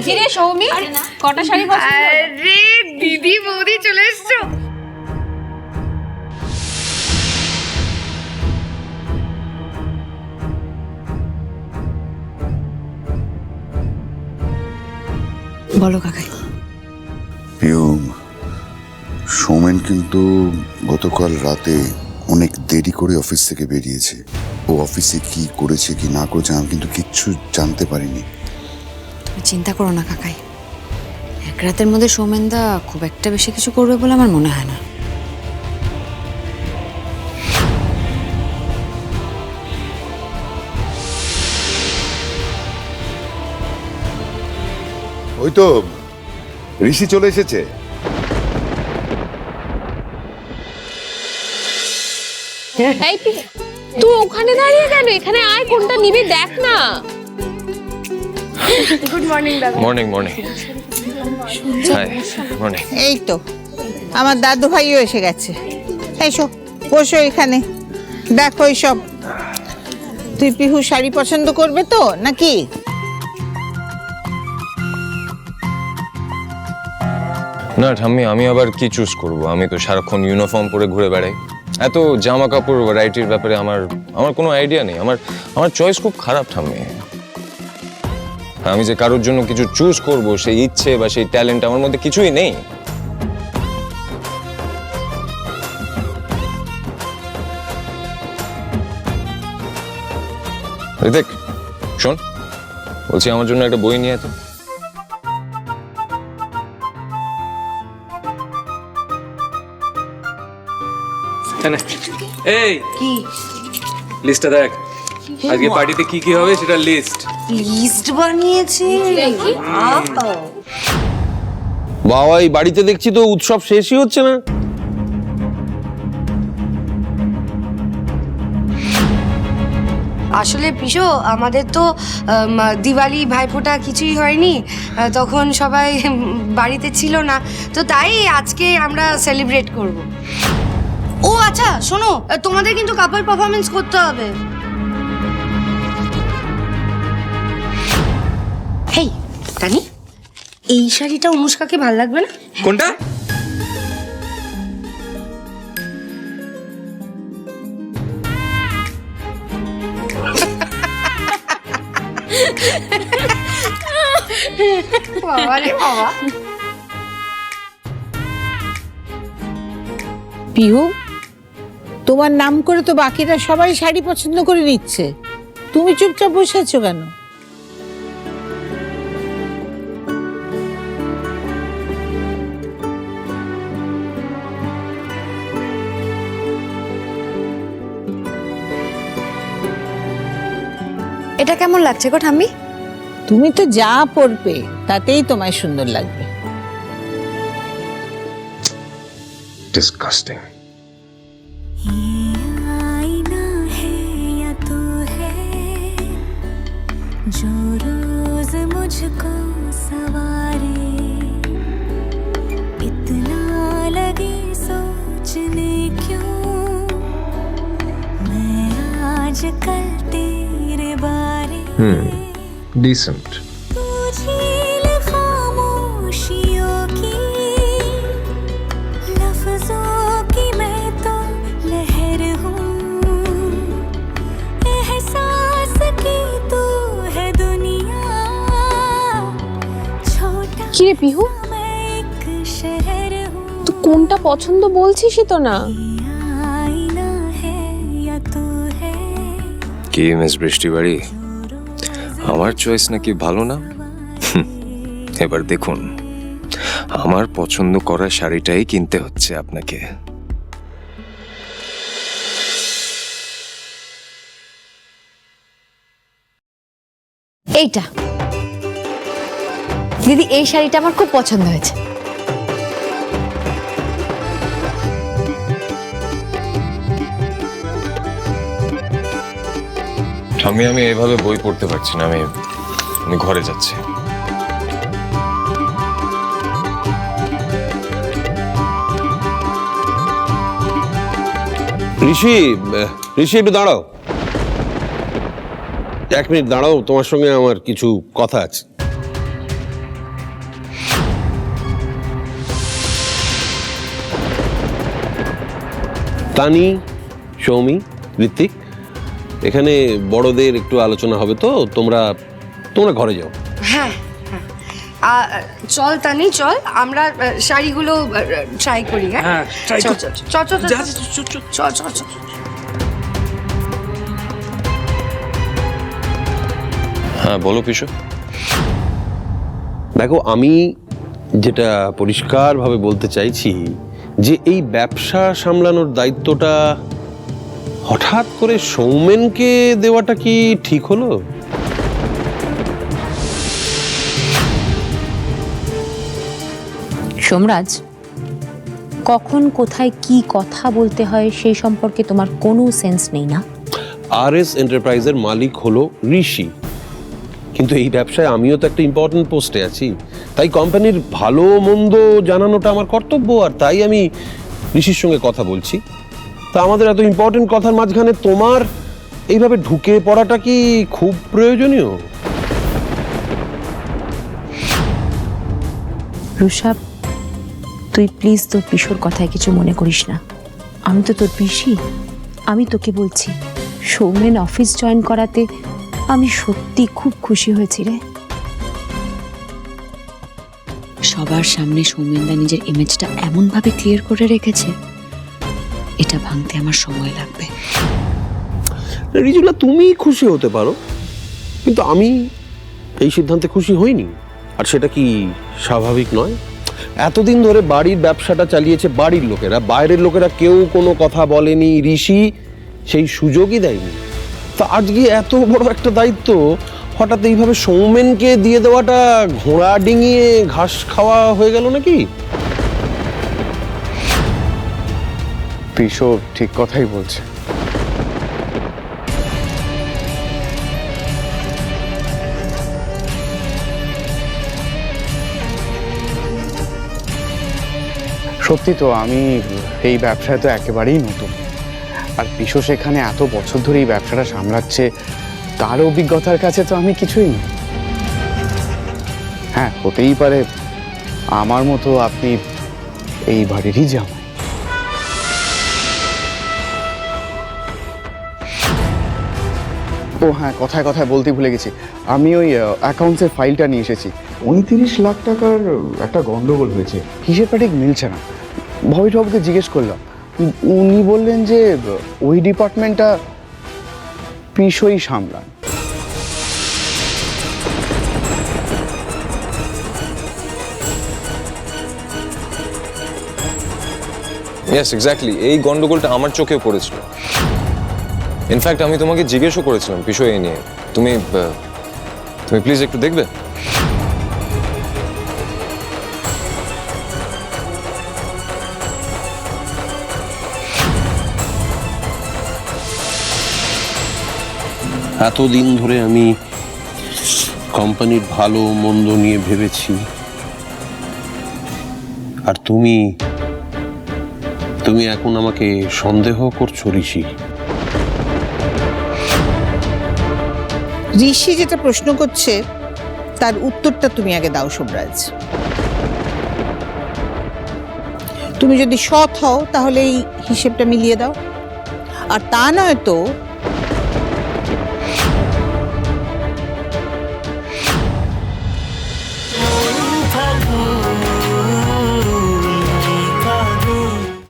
কি রে সৌমি, কটা শাড়ি পছন্দ? আরে দিদি বৌদি চলে এসছো। বলো কাকাই। পিউ, সৌমেন কিন্তু গতকাল রাতে অনেক দেরি করে অফিস থেকে বেরিয়েছে। ও অফিসে কি করেছে কি না করেছে আমি কিন্তু কিচ্ছু জানতে পারিনি। তুমি চিন্তা করো না কাকাই, এক রাতের মধ্যে সৌমেনদা খুব একটা বেশি কিছু করবে বলে আমার মনে হয় না। ওই তো ঋষি চলে এসেছে। এই তুই ওখানে দাঁড়িয়ে কেন? এখানে আয়, কোনটা নিবি দেখ না। গুড মর্নিং দাদা। Morning morning. Hi morning. এই তো আমার দাদু ভাইও এসে গেছে। এসো বসো এখানে, দেখো এইসব। তুই পিহু শাড়ি পছন্দ করবে তো নাকি? না ঠাম্মি, আমি আবার কি চুজ করব? আমি তো সারাক্ষণ ইউনিফর্ম পরে ঘুরে বেড়াই। এত জামা কাপড় ভ্যারাইটির ব্যাপারে আমার কোনো আইডিয়া নেই। আমার চয়েস খুব খারাপ ঠাম্মি। আমি যে কারোর জন্য কিছু চুজ করব সেই ইচ্ছে বা সেই ট্যালেন্ট আমার মধ্যে কিছুই নেই। দেখ শোন, বলছি আমার জন্য একটা বই নিয়ে তো। এই কি লিস্টটা দেখ, আজকে পার্টিতে কি কি হবে সেটা লিস্ট। লিস্ট বানিয়েছি? বাবা, এই বাড়িতে দেখছি তো উৎসব শেষই হচ্ছে না। আসলে পিসো, আমাদের তো দিওয়ালি ভাইফোঁটা কিছুই হয়নি, তখন সবাই বাড়িতে ছিল না, তো তাই আজকে আমরা সেলিব্রেট করব। ও আচ্ছা শোনো, তোমাদের কিন্তু কাপল পারফরমেন্স করতে হবে। হেই তানি, এই শাড়িটা অনুষ্কাকে ভাল লাগবে না? কোনটা? বাবা রে বাবা। পিহু, তোমার নাম করে তো বাকিরা সবাই শাড়ি পছন্দ করে নিচ্ছে, তুমি চুপচাপ বসে আছো কেন? এটা কেমন লাগছে গো ঠাম্মি? তুমি তো যা পরবে তাতেই তোমায় সুন্দর লাগবে। ডিসকাস্টিং। आईना है या तू है जो रोज मुझको सवारे, इतना लगी सोचने क्यों मैं आजकल तेरे बारे। ডিসেন্ট। तू झील खामोशियों की, लफ्जों की मैं तो लहर हूँ, एहसास की तू है दुनिया, छोटा কি রে পিহু, मैं एक शहर हूँ। তুই কোনটা পছন্দ বলছিসই তো না। आईना है या तू है কি মিস বৃষ্টি বাড়ি, আমার চয়েস নাকি ভালো না? এবার দেখুন, আমার পছন্দ করা শাড়িটাই কিনতে হচ্ছে আপনাকে। এইটা দিদি, এই শাড়িটা আমার খুব পছন্দ হয়েছে। আমি এইভাবে বই পড়তে পারছি না, আমি ঘরে যাচ্ছি। ঋষি, ঋষি একটু দাঁড়াও, 1 মিনিট দাঁড়াও, তোমার সঙ্গে আমার কিছু কথা আছে। তানি, সৌমি, ঋত্বিক, এখানে বড়দের একটু আলোচনা হবে, তো তোমরা তোমরা ঘরে যাও। হ্যাঁ হ্যাঁ চল তানি, চল আমরা শাড়িগুলো ট্রাই করি। হ্যাঁ চল চল চল চল চল চল চল। হ্যাঁ বলো পিসু। দেখো, আমি যেটা পরিষ্কারভাবে বলতে চাইছি যে এই ব্যবসা সামলানোর দায়িত্বটা হঠাৎ করে সৌমেনকে দেওয়াটা কি ঠিক হলো? সোমরাজ, কখন কোথায় কি কথা বলতে হয় সেই সম্পর্কে তোমার কোনো সেন্স নেই না? RS এন্টারপ্রাইজের মালিক হলো ঋষি, কিন্তু এই ব্যবসায় আমিও তো একটা ইম্পর্টেন্ট পোস্টে আছি, তাই কোম্পানির ভালো মন্দ জানানোটা আমার কর্তব্য, আর তাই আমি ঋষির সঙ্গে কথা বলছি। তা আমাদের এত ইম্পর্টেন্ট কথার মাঝখানে তোমার এইভাবে ঢুকে পড়াটা কি খুব প্রয়োজনীয়? রুষা, তুই প্লিজ তোর পিসোর কথায় কিছু মনে করিস না। আমি তো তোর পিসি, আমি তোকে বলছি, সৌমেন অফিস জয়েন করাতে আমি সত্যি খুব খুশি হয়েছি রে। সবার সামনে সৌমেনদা নিজের ইমেজটা এমনভাবে ক্লিয়ার করে রেখেছে, এটা ভাঙতে আমার সময় লাগবে। রিজুলা, তুমি খুশি হতে পারো, কিন্তু আমি এই সিদ্ধান্তে খুশি হইনি। আর সেটা কি স্বাভাবিক নয়? এতদিন ধরে বাড়ির ব্যবসাটা চালিয়েছে বাড়ির লোকেরা, বাইরের লোকেরা কেউ কোনো কথা বলেনি, ঋষি সেই সুযোগই দেয়নি। তা আজকে এত বড় একটা দায়িত্ব হঠাৎ এইভাবে সৌমেনকে দিয়ে দেওয়াটা ঘোড়া ডিঙিয়ে ঘাস খাওয়া হয়ে গেল নাকি? পিসো ঠিক কথাই বলছে। সত্যি তো, আমি এই ব্যবসায় তো একেবারেই নতুন, আর পিসো সেখানে এত বছর ধরে এই ব্যবসাটা সামলাচ্ছে, তার অভিজ্ঞতার কাছে তো আমি কিছুই না। হ্যাঁ, হতেই পারে আমার মতো আপনি এই বাড়িরই জামাই। ও হ্যাঁ, কথায় কথায় বলতে ভুলে গেছি, আমি ওই অ্যাকাউন্টসের ফাইলটা নিয়ে এসেছি। 29 লাখ টাকার একটা গন্ডগোল হয়েছে, হিসেবটা ঠিক মিলছে না। ভবিবাবুকে জিজ্ঞেস করলাম, উনি বললেন যে ওই ডিপার্টমেন্টটা পিসোই সামলান। ইয়েস এক্স্যাক্টলি, এই গন্ডগোলটা আমার চোখেও পড়েছিল। ইনফ্যাক্ট আমি তোমাকে জিজ্ঞেসও করেছিলাম পিসো এই নিয়ে। তুমি প্লিজ একটু দেখবে? এতদিন ধরে আমি কোম্পানির ভালো মন্দ নিয়ে ভেবেছি, আর তুমি এখন আমাকে সন্দেহ করছো ঋষি? ঋষি যেটা প্রশ্ন করছে তার উত্তরটা তুমি আগে দাও সোমরাজ। তুমি যদি সৎ হও তাহলে এই হিসেবটা মিলিয়ে দাও, আর তা নয় তো